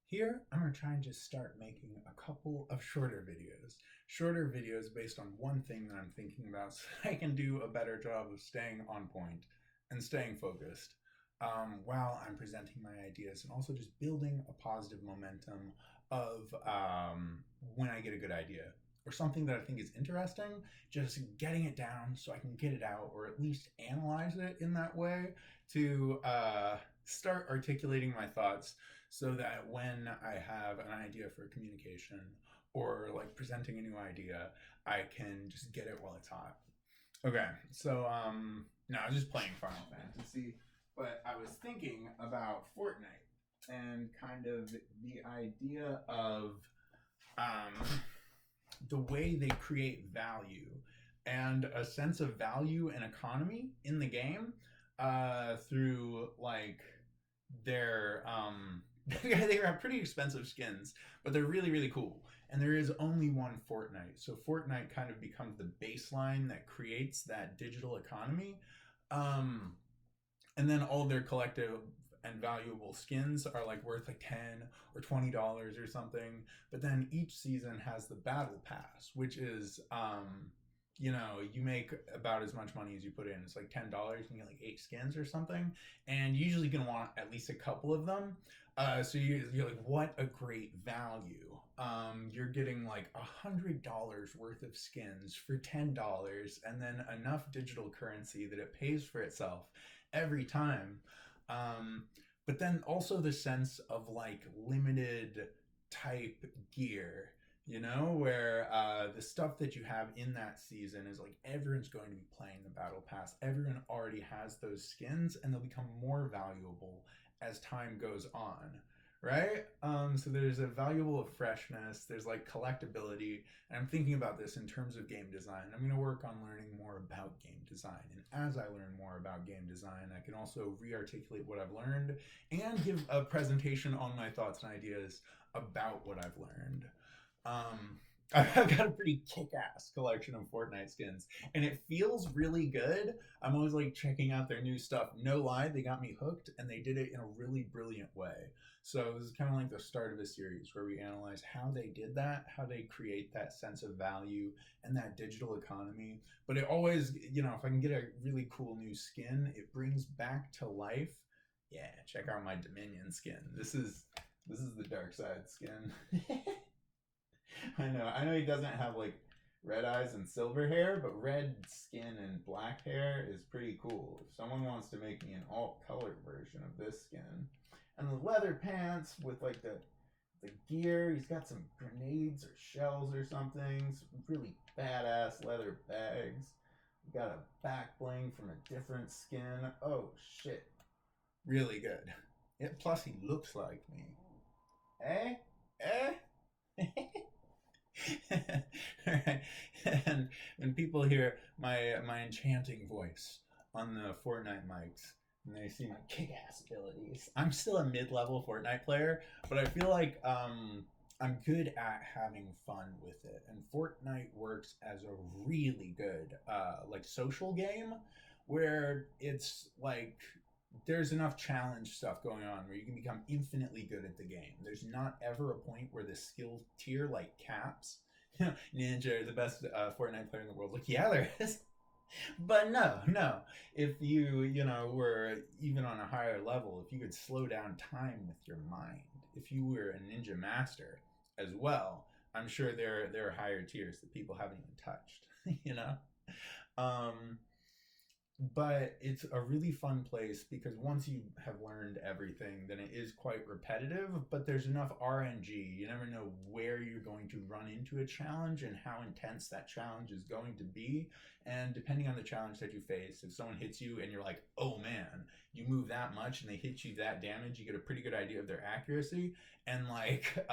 Here, I'm going to try and just start making a couple of shorter videos based on one thing that I'm thinking about so I can do a better job of staying on point and staying focused while I'm presenting my ideas and also just building a positive momentum of when I get a good idea or something that I think is interesting, just getting it down so I can get it out or at least analyze it in that way to start articulating my thoughts so that when I have an idea for communication or like presenting a new idea, I can just get it while it's hot. Okay, so no, I was just playing Final Fantasy, but I was thinking about Fortnite and kind of the idea of um, the way they create value and a sense of value and economy in the game through like their they are pretty expensive skins, but they're really really cool. And there is only one Fortnite, so Fortnite kind of becomes the baseline that creates that digital economy. Um, and then all their collective and valuable skins are like worth like $10 or $20 or something. But then each season has the battle pass, which is you make about as much money as you put in. It's like $10, you get like 8 skins or something, and you usually gonna want at least a couple of them. So you're like, what a great value. You're getting like $100 worth of skins for $10, and then enough digital currency that it pays for itself every time. Um, but then also the sense of like limited type gear, where the stuff that you have in that season is like everyone's going to be playing the battle pass. Everyone already has those skins, and they'll become more valuable as time goes on. Right? So there's a valuable of freshness, there's like collectability, and I'm thinking about this in terms of game design. I'm going to work on learning more about game design. And as I learn more about game design, I can also re articulate what I've learned and give a presentation on my thoughts and ideas about what I've learned. Um, I've got a pretty kick-ass collection of Fortnite skins, and it feels really good. I'm always like checking out their new stuff. No lie, they got me hooked, and they did it in a really brilliant way. So this is kind of like the start of a series where we analyze how they did that, how they create that sense of value and that digital economy. But it always, if I can get a really cool new skin, it brings back to life. Yeah, check out my Dominion skin. This is the dark side skin. I know he doesn't have like red eyes and silver hair, but red skin and black hair is pretty cool. If someone wants to make me an alt colored version of this skin, and the leather pants with like the gear, he's got some grenades or shells or something, some really badass leather bags. We got a back bling from a different skin. Oh shit, really good. Yeah, plus he looks like me. Eh? Eh? Right. And when people hear my enchanting voice on the Fortnite mics and they see my kick-ass abilities, I'm still a mid-level Fortnite player, but I feel like I'm good at having fun with it. And Fortnite works as a really good like social game where it's like there's enough challenge stuff going on where you can become infinitely good at the game. There's not ever a point where the skill tier like caps. Ninja, the best Fortnite player in the world. Like, yeah, there is. But no, no. If were even on a higher level, if you could slow down time with your mind, if you were a ninja master as well, I'm sure there are higher tiers that people haven't even touched. you know. Um, but it's a really fun place because once you have learned everything, then it is quite repetitive, but there's enough RNG. You never know where you're going to run into a challenge and how intense that challenge is going to be. And depending on the challenge that you face, if someone hits you and you're like, oh man, you move that much and they hit you that damage, you get a pretty good idea of their accuracy. And like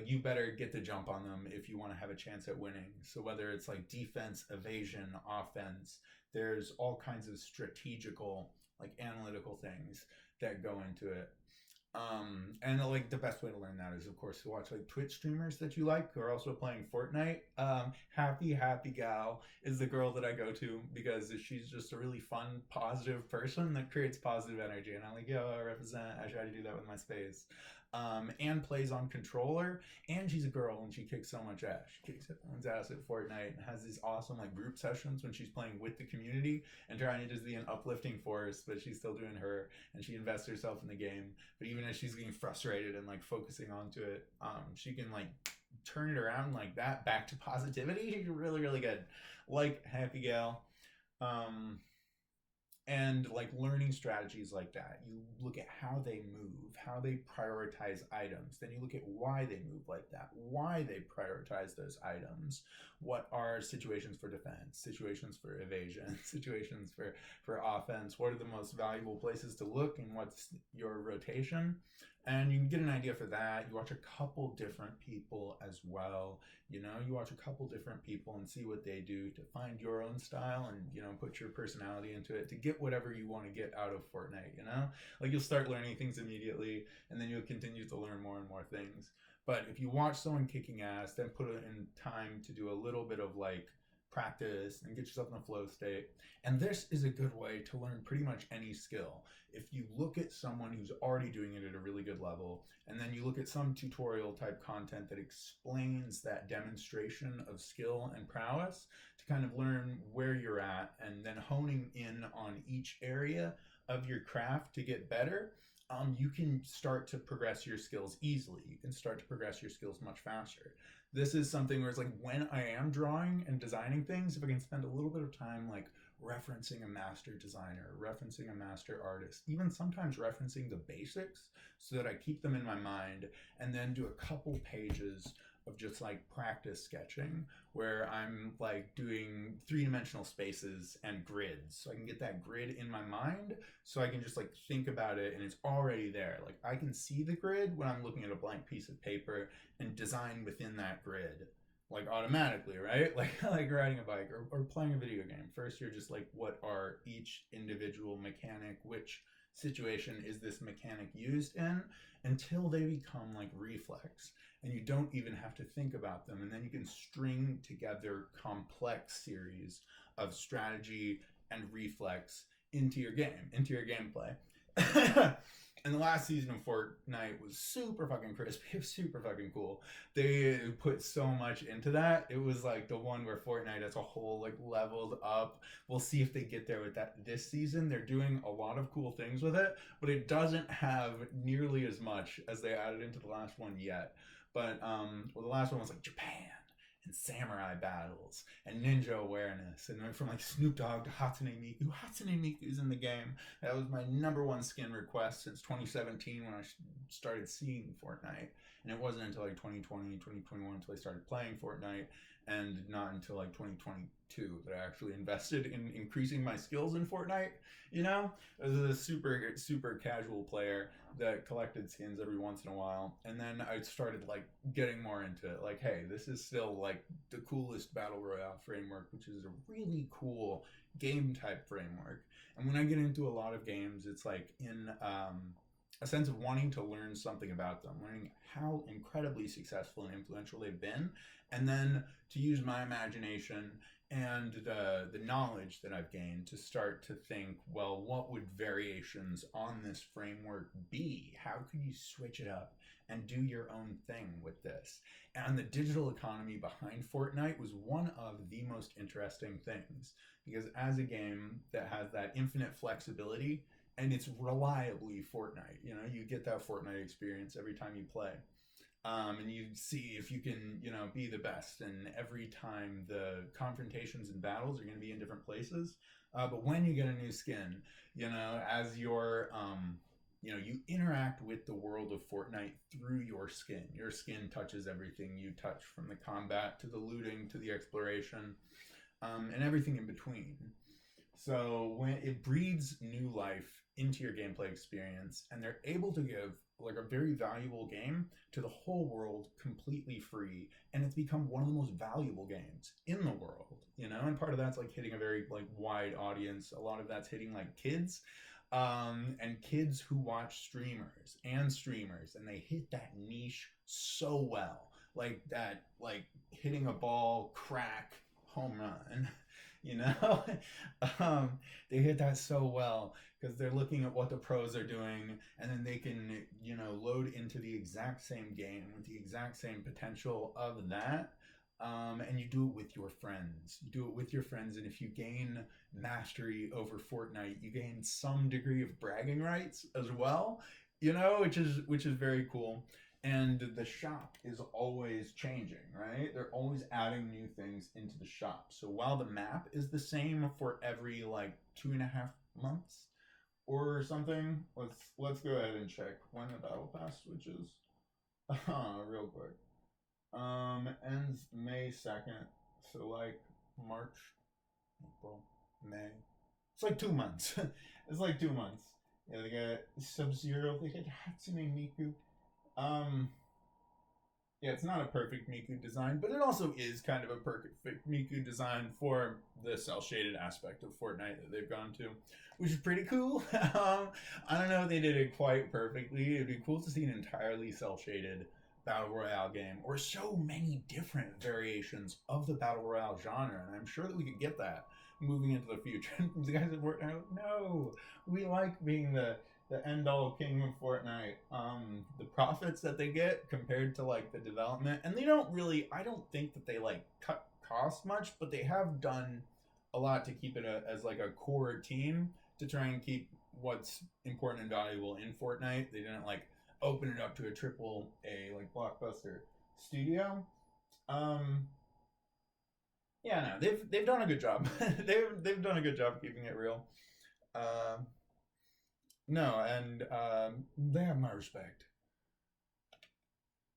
you better get the jump on them if you want to have a chance at winning. So whether it's like defense, evasion, offense, there's all kinds of strategical like analytical things that go into it. And like the best way to learn that is, of course, to watch like Twitch streamers that you like who are also playing Fortnite. Happy Gal is the girl that I go to because she's just a really fun, positive person that creates positive energy. And I'm like, yo, I represent. I try to do that with my space. And plays on controller, and she's a girl and she kicks so much ass. She kicks everyone's ass at Fortnite and has these awesome like group sessions when she's playing with the community and trying to just be an uplifting force, but she's still doing her and she invests herself in the game. But even as she's getting frustrated and like focusing onto it, she can like turn it around like that back to positivity. She's really, really good. Like Happy Gal. Um, and like learning strategies like that, you look at how they move, how they prioritize items, then you look at why they move like that, why they prioritize those items, what are situations for defense, situations for evasion, situations for offense, what are the most valuable places to look, and what's your rotation. And you can get an idea for that. You watch a couple different people as well. You watch a couple different people and see what they do to find your own style and, put your personality into it to get whatever you want to get out of Fortnite. Like you'll start learning things immediately and then you'll continue to learn more and more things. But if you watch someone kicking ass, then put it in time to do a little bit of like practice and get yourself in a flow state. And this is a good way to learn pretty much any skill. If you look at someone who's already doing it at a really good level, and then you look at some tutorial type content that explains that demonstration of skill and prowess to kind of learn where you're at and then honing in on each area of your craft to get better, you can start to progress your skills easily. You can start to progress your skills much faster. This is something where it's like when I am drawing and designing things, if I can spend a little bit of time like referencing a master designer, referencing a master artist, even sometimes referencing the basics so that I keep them in my mind, and then do a couple pages of just like practice sketching where I'm like doing three-dimensional spaces and grids so I can get that grid in my mind so I can just like think about it and it's already there. Like I can see the grid when I'm looking at a blank piece of paper and design within that grid like automatically, right? Like riding a bike or playing a video game. First you're just like, what are each individual mechanic, which situation is this mechanic used in, until they become like reflex and you don't even have to think about them, and then you can string together complex series of strategy and reflex into your game, into your gameplay. And the last season of Fortnite was super fucking crispy. It was super fucking cool. They put so much into that. It was like the one where Fortnite as a whole like leveled up. We'll see if they get there with that this season. They're doing a lot of cool things with it, but it doesn't have nearly as much as they added into the last one yet. But well, the last one was like Japan and samurai battles and ninja awareness, and went from like Snoop Dogg to Hatsune Miku. Hatsune Miku's in the game. That was my number one skin request since 2017 when I started seeing Fortnite, and it wasn't until like 2020, 2021 until I started playing Fortnite, and not until like 2022 that I actually invested in increasing my skills in Fortnite. I was a super casual player that collected skins every once in a while, and then I started like getting more into it. Like, hey, this is still like the coolest battle royale framework, which is a really cool game type framework. And when I get into a lot of games, it's like in a sense of wanting to learn something about them, learning how incredibly successful and influential they've been, and then to use my imagination and the knowledge that I've gained to start to think, well, what would variations on this framework be? How could you switch it up and do your own thing with this? And the digital economy behind Fortnite was one of the most interesting things, because as a game that has that infinite flexibility, and it's reliably Fortnite, you get that Fortnite experience every time you play. And you see if you can, be the best. And every time the confrontations and battles are going to be in different places. But when you get a new skin, as you interact with the world of Fortnite through your skin. Your skin touches everything you touch, from the combat to the looting to the exploration, and everything in between. So when it breathes new life into your gameplay experience, and they're able to give like a very valuable game to the whole world completely free, and it's become one of the most valuable games in the world. And part of that's like hitting a very like wide audience. A lot of that's hitting like kids. And kids who watch streamers and they hit that niche so well, like that, like hitting a ball crack home run. you know um, they hit that so well because they're looking at what the pros are doing, and then they can, load into the exact same game with the exact same potential of that. And you do it with your friends. You do it with your friends, and if you gain mastery over Fortnite, you gain some degree of bragging rights as well. Which is very cool. And the shop is always changing, right? They're always adding new things into the shop. So while the map is the same for every like 2.5 months or something, let's go ahead and check when the battle pass switches. Real quick. Ends May 2nd. So like March, April, May. It's like 2 months. It's like 2 months. Yeah, they got Sub-Zero, they got Hatsune Miku. Um yeah, it's not a perfect Miku design, but it also is kind of a perfect Miku design for the cel shaded aspect of Fortnite that they've gone to, which is pretty cool. I don't know if they did it quite perfectly. It'd be cool to see an entirely cel shaded battle royale game, or so many different variations of the battle royale genre, and I'm sure that we could get that moving into the future. The guys at Fortnite, no, we like being the end all king of Fortnite. The profits that they get compared to like the development, and they don't really, I don't think that they like cut cost much, but they have done a lot to keep it as like a core team to try and keep what's important and valuable in Fortnite. They didn't like open it up to a triple A like blockbuster studio. Um, yeah, no, they've done a good job. they've done a good job keeping it real. Uh, no, and they have my respect.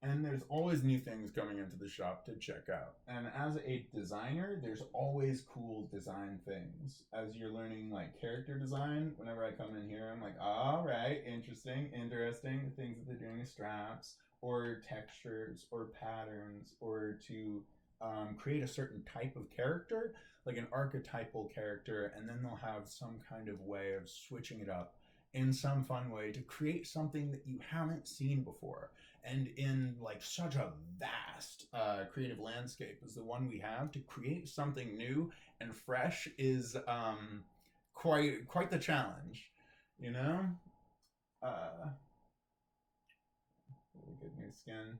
And there's always new things coming into the shop to check out. And as a designer, there's always cool design things. As you're learning like character design, whenever I come in here, I'm like, all right, interesting. The things that they're doing with straps or textures or patterns, or to create a certain type of character, like an archetypal character, and then they'll have some kind of way of switching it up in some fun way to create something that you haven't seen before. And in like such a vast creative landscape as the one we have, to create something new and fresh is quite the challenge, you know. Really good new skin.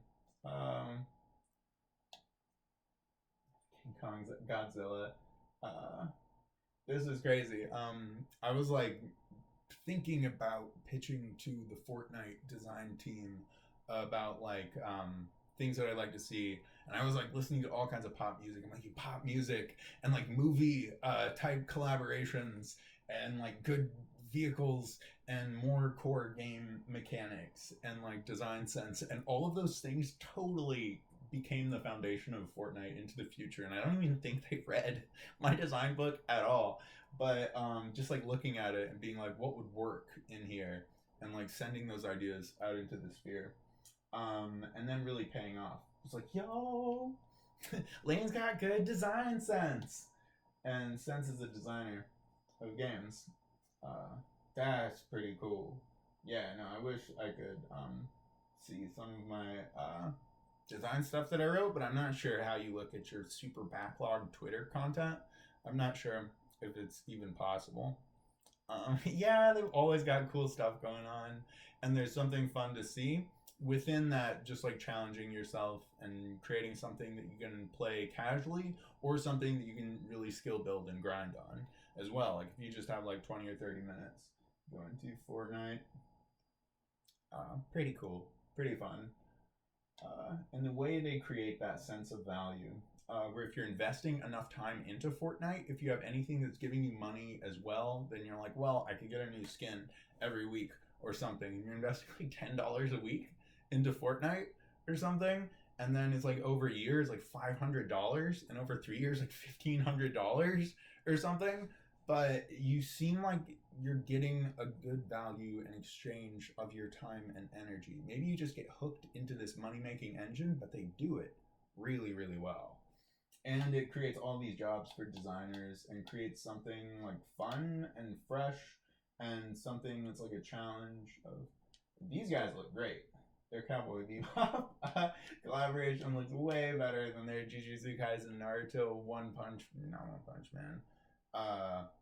King Kong's Godzilla. Uh, this is crazy. I was like thinking about pitching to the Fortnite design team about like things that I'd like to see, and I was like listening to all kinds of pop music. I'm like, pop music and like movie type collaborations and like good vehicles and more core game mechanics and like design sense, and all of those things totally became the foundation of Fortnite into the future. And I don't even think they read my design book at all, but just like looking at it and being like, what would work in here, and like sending those ideas out into the sphere, and then really paying off. It's like, yo, Lane's got good design sense, and Sense is a designer of games. Uh, that's pretty cool. Yeah, no, I wish I could see some of my design stuff that I wrote, but I'm not sure how you look at your super backlogged Twitter content. I'm not sure if it's even possible. Yeah, they've always got cool stuff going on, and there's something fun to see within that, just like challenging yourself and creating something that you can play casually, or something that you can really skill build and grind on as well. Like if you just have like 20 or 30 minutes going to Fortnite, pretty cool, pretty fun. And the way they create that sense of value, where if you're investing enough time into Fortnite, if you have anything that's giving you money as well, then you're like, well, I could get a new skin every week or something. And you're investing like $10 a week into Fortnite or something, and then it's like over a year, it's like $500, and over 3 years, like $1,500 or something. But you seem like you're getting a good value in exchange of your time and energy. Maybe you just get hooked into this money making engine, but they do it really, really well. And it creates all these jobs for designers and creates something like fun and fresh and something that's like a challenge of these guys look great. Their Cowboy Bebop collaboration looks way better than their Jujutsu Kaisen Naruto not One Punch Man.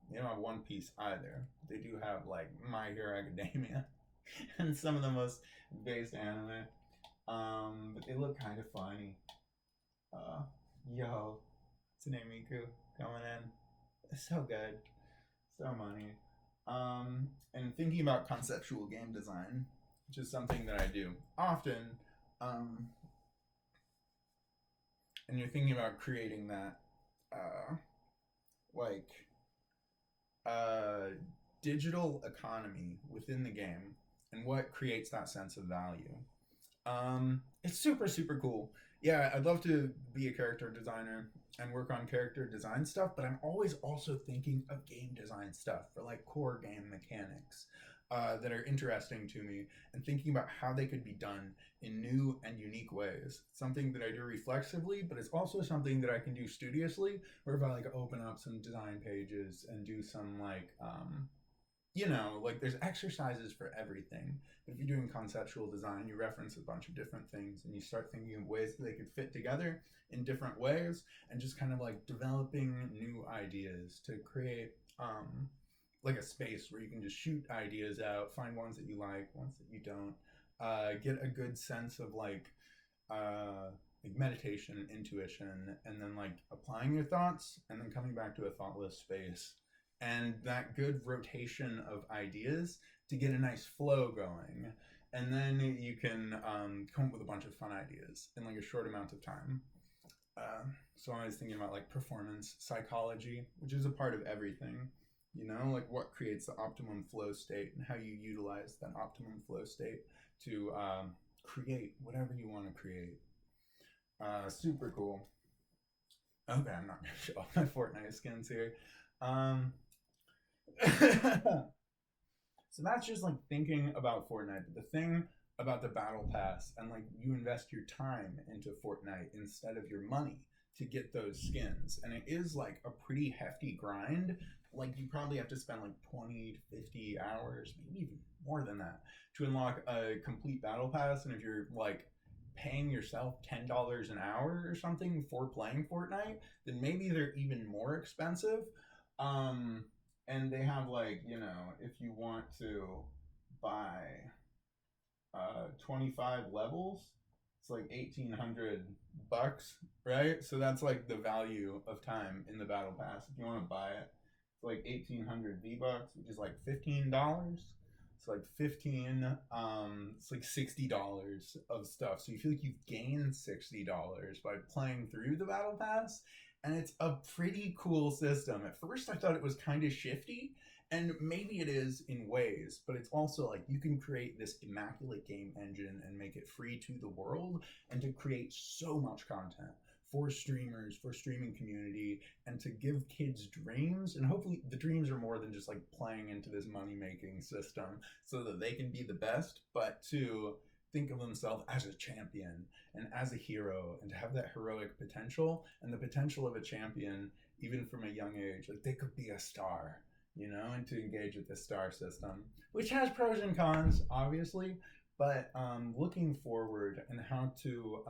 They don't have One Piece either. They do have like My Hero Academia and some of the most based anime. But they look kind of funny. Uh, yo, Tsune Miku coming in. It's so good. So money. And thinking about conceptual game design, which is something that I do often, um, and you're thinking about creating that, like, uh, digital economy within the game and what creates that sense of value. It's super, super cool. Yeah, I'd love to be a character designer and work on character design stuff, but I'm always also thinking of game design stuff for like core game mechanics that are interesting to me and thinking about how they could be done in new and unique ways. Something that I do reflexively, but it's also something that I can do studiously, where if I like open up some design pages and do some like like there's exercises for everything. But if you're doing conceptual design, you reference a bunch of different things and you start thinking of ways that they could fit together in different ways and just kind of like developing new ideas to create like a space where you can just shoot ideas out, find ones that you like, ones that you don't, get a good sense of like meditation and intuition, and then like applying your thoughts and then coming back to a thoughtless space, and that good rotation of ideas to get a nice flow going, and then you can come up with a bunch of fun ideas in like a short amount of time. So I was thinking about like performance psychology, which is a part of everything, like what creates the optimum flow state and how you utilize that optimum flow state to create whatever you want to create. Super cool. Okay, I'm not gonna show off my Fortnite skins here. Um, so that's just like thinking about Fortnite. But the thing about the battle pass, and like you invest your time into Fortnite instead of your money to get those skins, and it is like a pretty hefty grind. Like you probably have to spend like 20 to 50 hours, maybe even more than that, to unlock a complete battle pass. And if you're like paying yourself $10 an hour or something for playing Fortnite, then maybe they're even more expensive. Um, and they have like, if you want to buy 25 levels, it's like 1,800 bucks, right? So that's like the value of time in the battle pass. If you want to buy it, it's like 1,800 V bucks, which is like $15. It's like 15. It's like $60 of stuff. So you feel like you've gained $60 by playing through the battle pass, and it's a pretty cool system. At first, I thought it was kind of shifty, and maybe it is in ways, but it's also like you can create this immaculate game engine and make it free to the world, and to create so much content for streamers, for streaming community, and to give kids dreams. And hopefully the dreams are more than just like playing into this money making system so that they can be the best, but to think of themselves as a champion and as a hero, and to have that heroic potential and the potential of a champion even from a young age. Like they could be a star, and to engage with the star system, which has pros and cons, obviously, but looking forward and how to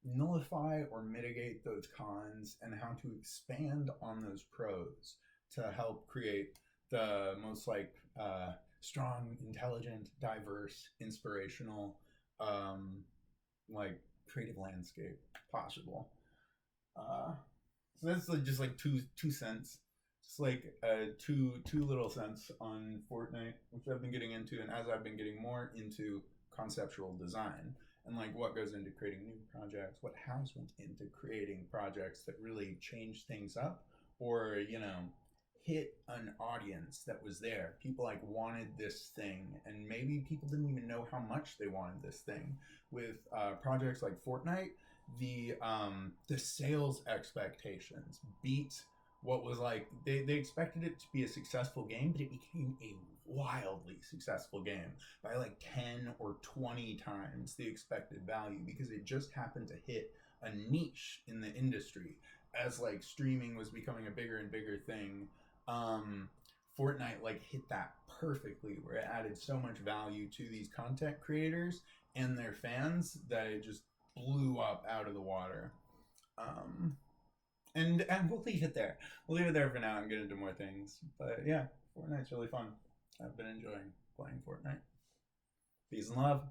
nullify or mitigate those cons and how to expand on those pros to help create the most like strong, intelligent, diverse, inspirational, like creative landscape possible. So that's like just like two cents, just like two little cents on Fortnite, which I've been getting into, and as I've been getting more into conceptual design and like what goes into creating new projects, what has went into creating projects that really change things up, or hit an audience that was there. People like wanted this thing, and maybe people didn't even know how much they wanted this thing. With projects like Fortnite, the sales expectations beat what was like they expected it to be a successful game, but it became a wildly successful game by like 10 or 20 times the expected value, because it just happened to hit a niche in the industry as like streaming was becoming a bigger and bigger thing. um Fortnite like hit that perfectly, where it added so much value to these content creators and their fans that it just blew up out of the water. Um, and we'll leave it there. We'll leave it there for now and get into more things. But yeah, Fortnite's really fun. I've been enjoying playing Fortnite. Peace and love.